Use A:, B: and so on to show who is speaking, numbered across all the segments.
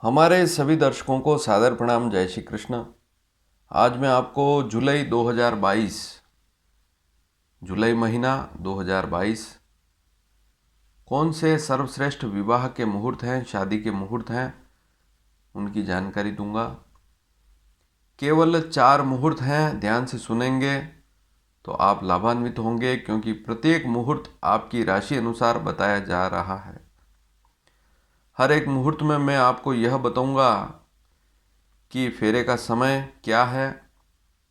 A: हमारे सभी दर्शकों को सादर प्रणाम। जय श्री कृष्ण। आज मैं आपको जुलाई 2022 जुलाई महीना 2022 कौन से सर्वश्रेष्ठ विवाह के मुहूर्त हैं, शादी के मुहूर्त हैं, उनकी जानकारी दूंगा। केवल 4 मुहूर्त हैं, ध्यान से सुनेंगे तो आप लाभान्वित होंगे, क्योंकि प्रत्येक मुहूर्त आपकी राशि अनुसार बताया जा रहा है। हर एक मुहूर्त में मैं आपको यह बताऊंगा कि फेरे का समय क्या है,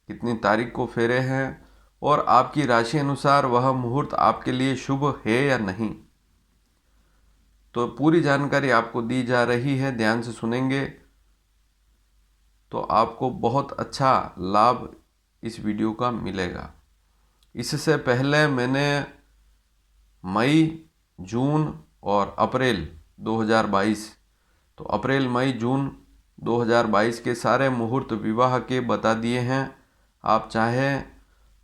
A: कितनी तारीख को फेरे हैं और आपकी राशि अनुसार वह मुहूर्त आपके लिए शुभ है या नहीं। तो पूरी जानकारी आपको दी जा रही है, ध्यान से सुनेंगे तो आपको बहुत अच्छा लाभ इस वीडियो का मिलेगा। इससे पहले मैंने मई, जून और अप्रैल 2022 तो अप्रैल, मई, जून 2022 के सारे मुहूर्त विवाह के बता दिए हैं। आप चाहें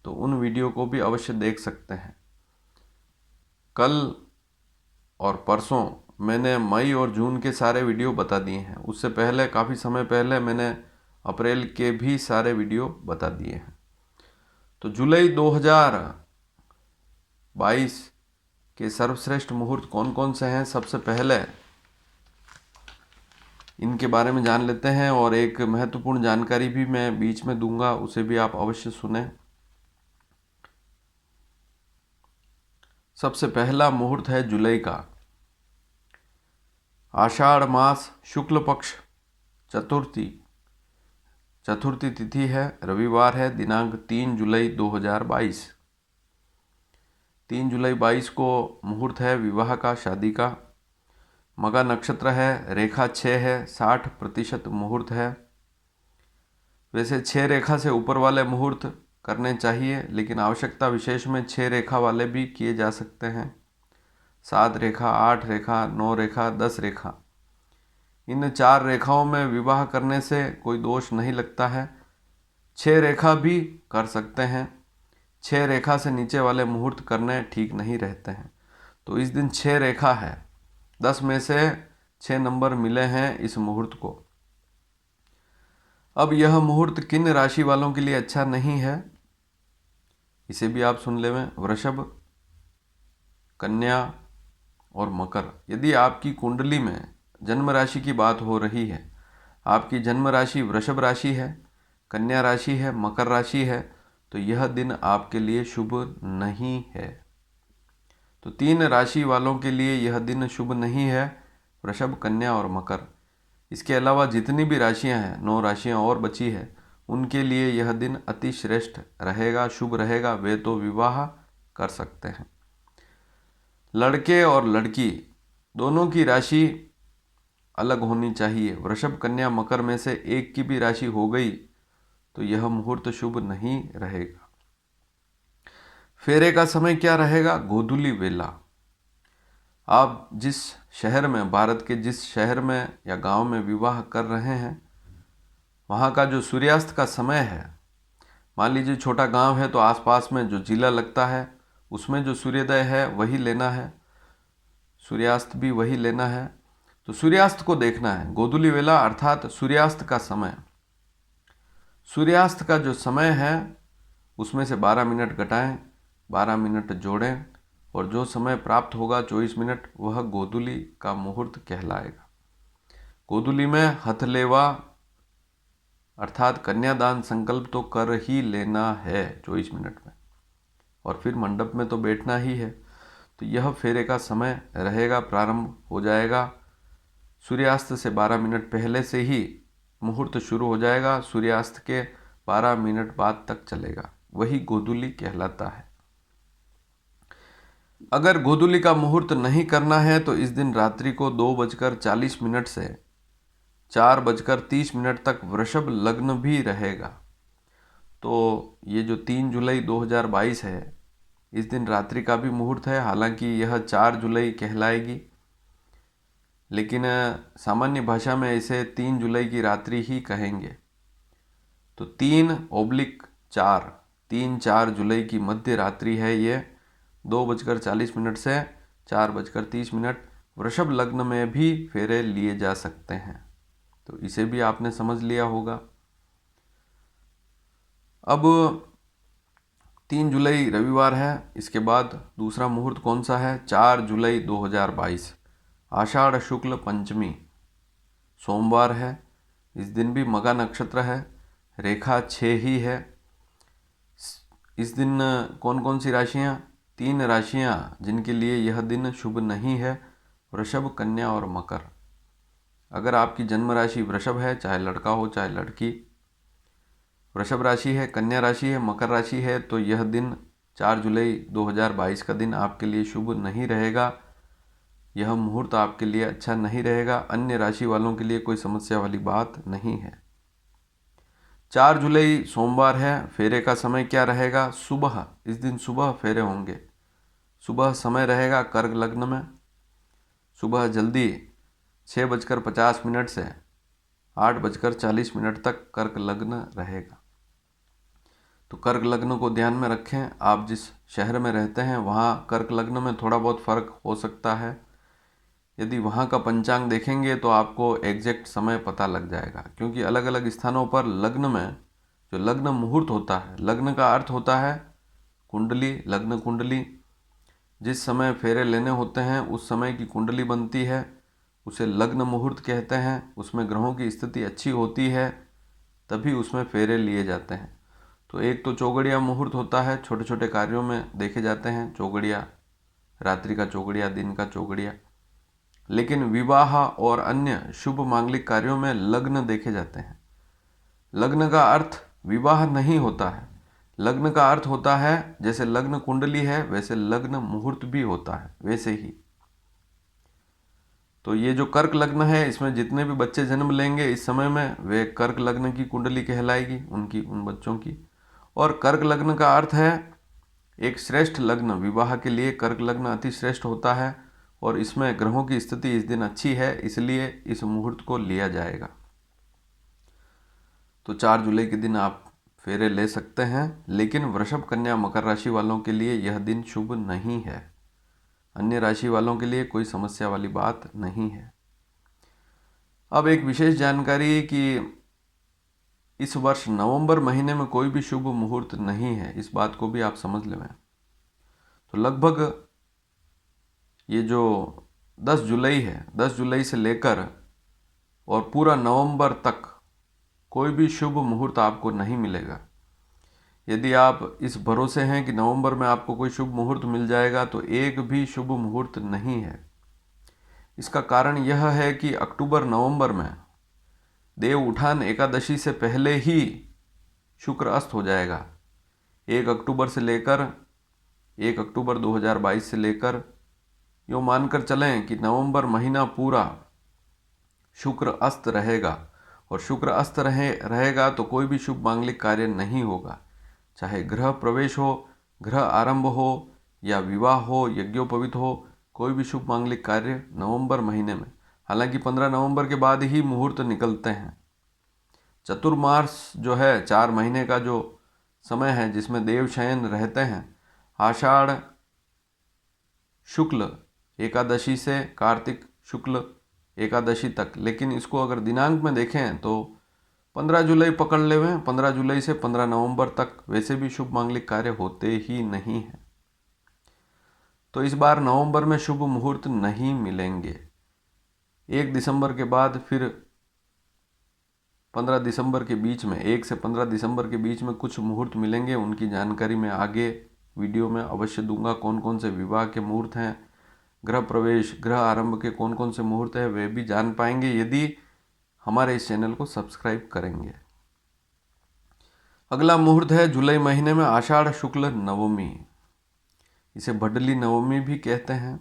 A: तो उन वीडियो को भी अवश्य देख सकते हैं। कल और परसों मैंने मई और जून के सारे वीडियो बता दिए हैं। उससे पहले काफ़ी समय पहले मैंने अप्रैल के भी सारे वीडियो बता दिए हैं। तो जुलाई 2022 के सर्वश्रेष्ठ मुहूर्त कौन कौन से हैं, सबसे पहले इनके बारे में जान लेते हैं और एक महत्वपूर्ण जानकारी भी मैं बीच में दूंगा, उसे भी आप अवश्य सुने। सबसे पहला मुहूर्त है जुलाई का। आषाढ़ मास शुक्ल पक्ष चतुर्थी तिथि है, रविवार है, दिनांक 3 जुलाई 2022। 3 जुलाई 22 को मुहूर्त है विवाह का, शादी का। मगा नक्षत्र है, रेखा 6 है, 60% मुहूर्त है। वैसे 6 रेखा से ऊपर वाले मुहूर्त करने चाहिए, लेकिन आवश्यकता विशेष में 6 रेखा वाले भी किए जा सकते हैं। 7 रेखा, 8 रेखा, 9 रेखा, 10 रेखा, इन 4 रेखाओं में विवाह करने से कोई दोष नहीं लगता है। 6 रेखा भी कर सकते हैं। 6 रेखा से नीचे वाले मुहूर्त करने ठीक नहीं रहते हैं। तो इस दिन 6 रेखा है, 10 में से 6 नंबर मिले हैं इस मुहूर्त को। अब यह मुहूर्त किन राशि वालों के लिए अच्छा नहीं है, इसे भी आप सुन लें। वृषभ, कन्या और मकर। यदि आपकी कुंडली में जन्म राशि की बात हो रही है, आपकी जन्म राशि वृषभ राशि है, कन्या राशि है, मकर राशि है, तो यह दिन आपके लिए शुभ नहीं है। तो 3 राशि वालों के लिए यह दिन शुभ नहीं है, वृषभ, कन्या और मकर। इसके अलावा जितनी भी राशियां हैं, 9 राशियां और बची है, उनके लिए यह दिन अति श्रेष्ठ रहेगा, शुभ रहेगा। वे तो विवाह कर सकते हैं। लड़के और लड़की दोनों की राशि अलग होनी चाहिए। वृषभ, कन्या, मकर में से एक की भी राशि हो गई तो यह मुहूर्त शुभ नहीं रहेगा। फेरे का समय क्या रहेगा? गोधूली वेला। आप जिस शहर में, भारत के जिस शहर में या गांव में विवाह कर रहे हैं, वहाँ का जो सूर्यास्त का समय है, मान लीजिए छोटा गांव है तो आसपास में जो जिला लगता है उसमें जो सूर्योदय है वही लेना है, सूर्यास्त भी वही लेना है। तो सूर्यास्त को देखना है। गोधूली वेला अर्थात सूर्यास्त का समय। सूर्यास्त का जो समय है उसमें से 12 मिनट घटाएं, 12 मिनट जोड़ें और जो समय प्राप्त होगा 24 मिनट, वह गोधूली का मुहूर्त कहलाएगा। गोधूली में हथलेवा अर्थात कन्यादान संकल्प तो कर ही लेना है 24 मिनट में, और फिर मंडप में तो बैठना ही है। तो यह फेरे का समय रहेगा, प्रारंभ हो जाएगा सूर्यास्त से 12 मिनट पहले से ही मुहूर्त शुरू हो जाएगा, सूर्यास्त के 12 मिनट बाद तक चलेगा, वही गोधूली कहलाता है। अगर गोधूली का मुहूर्त नहीं करना है तो इस दिन रात्रि को 2:40 से 4:30 तक वृषभ लग्न भी रहेगा। तो ये जो 3 जुलाई 2022 है, इस दिन रात्रि का भी मुहूर्त है। हालांकि यह 4 जुलाई कहलाएगी, लेकिन सामान्य भाषा में इसे 3 जुलाई की रात्रि ही कहेंगे। तो 3/4 3-4 जुलाई की मध्य रात्रि है ये। 2:40 से 4:30 वृषभ लग्न में भी फेरे लिए जा सकते हैं। तो इसे भी आपने समझ लिया होगा। अब 3 जुलाई रविवार है, इसके बाद दूसरा मुहूर्त कौन सा है? 4 जुलाई 2022 आषाढ़ शुक्ल पंचमी सोमवार है। इस दिन भी मगा नक्षत्र है, रेखा 6 ही है। इस दिन कौन कौन सी राशियां? 3 राशियां जिनके लिए यह दिन शुभ नहीं है, वृषभ, कन्या और मकर। अगर आपकी जन्म राशि वृषभ है, चाहे लड़का हो चाहे लड़की, वृषभ राशि है, कन्या राशि है, मकर राशि है, तो यह दिन 4 जुलाई 2022 का दिन आपके लिए शुभ नहीं रहेगा। यह मुहूर्त आपके लिए अच्छा नहीं रहेगा। अन्य राशि वालों के लिए कोई समस्या वाली बात नहीं है। 4 जुलाई सोमवार है। फेरे का समय क्या रहेगा? सुबह। इस दिन सुबह फेरे होंगे। सुबह समय रहेगा कर्क लग्न में। सुबह जल्दी 6:50 से 8:40 तक कर्क लग्न रहेगा। तो कर्क लग्न को ध्यान में रखें। आप जिस शहर में रहते हैं वहाँ कर्क लग्न में थोड़ा बहुत फर्क हो सकता है। यदि वहाँ का पंचांग देखेंगे तो आपको एग्जैक्ट समय पता लग जाएगा, क्योंकि अलग अलग स्थानों पर लग्न में जो लग्न मुहूर्त होता है, लग्न का अर्थ होता है कुंडली, लग्न कुंडली। जिस समय फेरे लेने होते हैं उस समय की कुंडली बनती है, उसे लग्न मुहूर्त कहते हैं। उसमें ग्रहों की स्थिति अच्छी होती है तभी उसमें फेरे लिए जाते हैं। तो एक तो चौगड़िया मुहूर्त होता है, छोटे छोटे कार्यों में देखे जाते हैं चौगड़िया, रात्रि का चौगड़िया, दिन का चौगड़िया। लेकिन विवाह और अन्य शुभ मांगलिक कार्यों में लग्न देखे जाते हैं। लग्न का अर्थ विवाह नहीं होता है। लग्न का अर्थ होता है जैसे लग्न कुंडली है वैसे लग्न मुहूर्त भी होता है, वैसे ही। तो ये जो कर्क लग्न है, इसमें जितने भी बच्चे जन्म लेंगे इस समय में, वे कर्क लग्न की कुंडली कहलाएगी उनकी, उन बच्चों की। और कर्क लग्न का अर्थ है एक श्रेष्ठ लग्न। विवाह के लिए कर्क लग्न अति श्रेष्ठ होता है और इसमें ग्रहों की स्थिति इस दिन अच्छी है, इसलिए इस मुहूर्त को लिया जाएगा। तो 4 जुलाई के दिन आप फेरे ले सकते हैं, लेकिन वृषभ, कन्या, मकर राशि वालों के लिए यह दिन शुभ नहीं है। अन्य राशि वालों के लिए कोई समस्या वाली बात नहीं है। अब एक विशेष जानकारी कि इस वर्ष नवंबर महीने में कोई भी शुभ मुहूर्त नहीं है, इस बात को भी आप समझ लें। तो लगभग ये जो 10 जुलाई है, 10 जुलाई से लेकर और पूरा नवंबर तक कोई भी शुभ मुहूर्त आपको नहीं मिलेगा। यदि आप इस भरोसे हैं कि नवंबर में आपको कोई शुभ मुहूर्त मिल जाएगा, तो एक भी शुभ मुहूर्त नहीं है। इसका कारण यह है कि अक्टूबर नवंबर में देव उठान एकादशी से पहले ही शुक्र अस्त हो जाएगा। 1 अक्टूबर 2022 से लेकर यूँ मानकर चलें कि नवंबर महीना पूरा शुक्र अस्त रहेगा। और शुक्र अस्त रहेगा तो कोई भी शुभ मांगलिक कार्य नहीं होगा, चाहे गृह प्रवेश हो, गृह आरंभ हो या विवाह हो, यज्ञोपवीत हो, कोई भी शुभ मांगलिक कार्य नवंबर महीने में। हालांकि 15 नवंबर के बाद ही मुहूर्त निकलते हैं। चतुर्मास जो है, 4 महीने का जो समय है जिसमें देव शयन रहते हैं, आषाढ़ शुक्ल एकादशी से कार्तिक शुक्ल एकादशी तक। लेकिन इसको अगर दिनांक में देखें तो 15 जुलाई पकड़ ले हुए, 15 जुलाई से 15 नवंबर तक वैसे भी शुभ मांगलिक कार्य होते ही नहीं हैं। तो इस बार नवंबर में शुभ मुहूर्त नहीं मिलेंगे। 1 दिसंबर के बाद फिर 15 दिसंबर के बीच में, 1 से 15 दिसंबर के बीच में कुछ मुहूर्त मिलेंगे। उनकी जानकारी मैं आगे वीडियो में अवश्य दूंगा। कौन कौन से विवाह के मुहूर्त हैं, गृह प्रवेश, गृह आरंभ के कौन कौन से मुहूर्त हैं, वे भी जान पाएंगे यदि हमारे इस चैनल को सब्सक्राइब करेंगे। अगला मुहूर्त है जुलाई महीने में आषाढ़ शुक्ल नवमी। इसे भडली नवमी भी कहते हैं।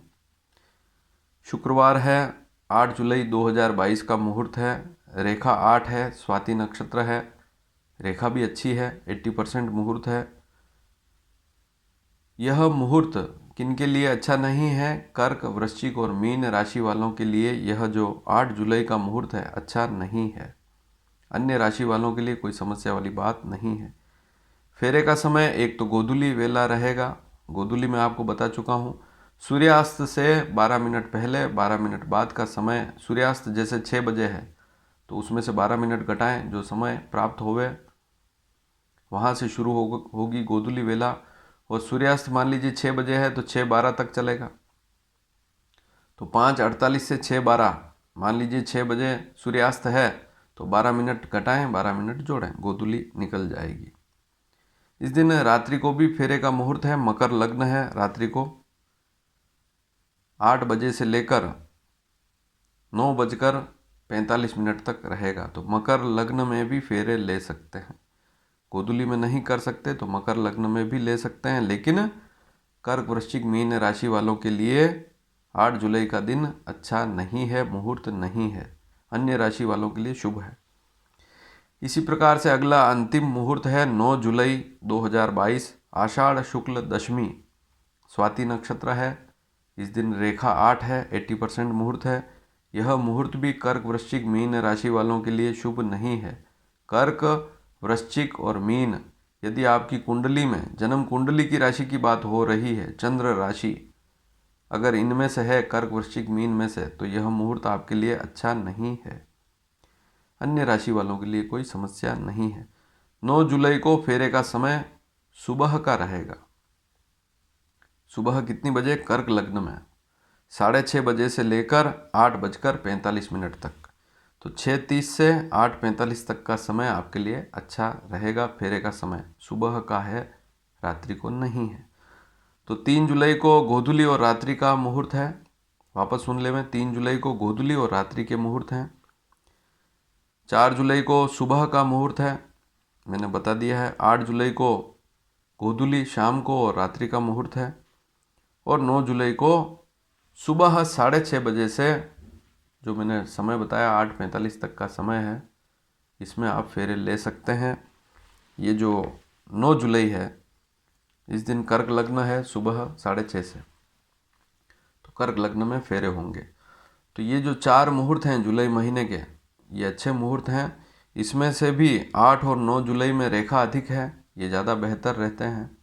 A: शुक्रवार है, 8 जुलाई 2022 का मुहूर्त है। रेखा 8 है, स्वाति नक्षत्र है। रेखा भी अच्छी है, 80% मुहूर्त है। यह मुहूर्त किनके लिए अच्छा नहीं है? कर्क, वृश्चिक और मीन राशि वालों के लिए यह जो 8 जुलाई का मुहूर्त है अच्छा नहीं है। अन्य राशि वालों के लिए कोई समस्या वाली बात नहीं है। फेरे का समय एक तो गोधूली वेला रहेगा। गोधूली में आपको बता चुका हूँ। सूर्यास्त से 12 मिनट पहले, 12 मिनट बाद का समय। सूर्यास्त जैसे 6 बजे है तो उसमें से 12 मिनट घटाएं जो समय प्राप्त होवे। वहाँ से शुरू होगी गोधूली वेला, और सूर्यास्त मान लीजिए 6 बजे है तो 6:12 तक चलेगा। तो 5:48 से 6:12, मान लीजिए 6 बजे सूर्यास्त है तो 12 मिनट घटाएं, 12 मिनट जोड़ें, गोधूली निकल जाएगी। इस दिन रात्रि को भी फेरे का मुहूर्त है। मकर लग्न है। रात्रि को 8 बजे से लेकर 9:45 तक रहेगा। तो मकर लग्न में भी फेरे ले सकते हैं। गोधूली में नहीं कर सकते तो मकर लग्न में भी ले सकते हैं, लेकिन कर्क वृश्चिक मीन राशि वालों के लिए 8 जुलाई का दिन अच्छा नहीं है, मुहूर्त नहीं है। अन्य राशि वालों के लिए शुभ है। इसी प्रकार से अगला अंतिम मुहूर्त है 9 जुलाई 2022, आषाढ़ शुक्ल दशमी, स्वाति नक्षत्र है। इस दिन रेखा 8 है, 80% मुहूर्त है। यह मुहूर्त भी कर्क वृश्चिक मीन राशि वालों के लिए शुभ नहीं है। कर्क वृश्चिक और मीन, यदि आपकी कुंडली में जन्म कुंडली की राशि की बात हो रही है, चंद्र राशि अगर इनमें से है, कर्क वृश्चिक मीन में से, तो यह मुहूर्त आपके लिए अच्छा नहीं है। अन्य राशि वालों के लिए कोई समस्या नहीं है। 9 जुलाई को फेरे का समय सुबह का रहेगा। सुबह कितनी बजे? कर्क लग्न में 6:30 बजे से लेकर 8:45 तक। तो 6:30 से 8:45 तक का समय आपके लिए अच्छा रहेगा। फेरे का समय सुबह का है, रात्रि को नहीं है। तो 3 जुलाई को गोधूली और रात्रि का मुहूर्त है। वापस सुन ले, में 3 जुलाई को गोधूली और रात्रि के मुहूर्त हैं। 4 जुलाई को सुबह का मुहूर्त है, मैंने बता दिया है। 8 जुलाई को गोधूली शाम को और रात्रि का मुहूर्त है। और 9 जुलाई को सुबह 6:30 बजे से, जो मैंने समय बताया 8:45 तक का समय है, इसमें आप फेरे ले सकते हैं। ये जो 9 जुलाई है, इस दिन कर्क लग्न है, सुबह 6:30 से, तो कर्क लग्न में फेरे होंगे। तो ये जो 4 मुहूर्त हैं जुलाई महीने के, ये अच्छे मुहूर्त हैं। इसमें से भी 8 और 9 जुलाई में रेखा अधिक है, ये ज़्यादा बेहतर रहते हैं।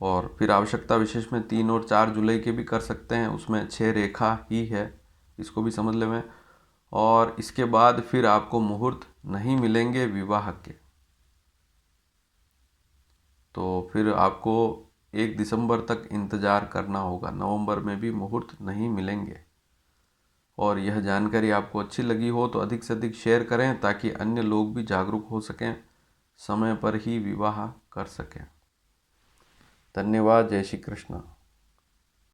A: और फिर आवश्यकता विशेष में 3 और 4 जुलाई के भी कर सकते हैं, उसमें 6 रेखा ही है, इसको भी समझ लें। और इसके बाद फिर आपको मुहूर्त नहीं मिलेंगे विवाह के, तो फिर आपको 1 दिसंबर तक इंतज़ार करना होगा। नवंबर में भी मुहूर्त नहीं मिलेंगे। और यह जानकारी आपको अच्छी लगी हो तो अधिक से अधिक शेयर करें, ताकि अन्य लोग भी जागरूक हो सकें, समय पर ही विवाह कर सकें। धन्यवाद। जय श्री कृष्ण।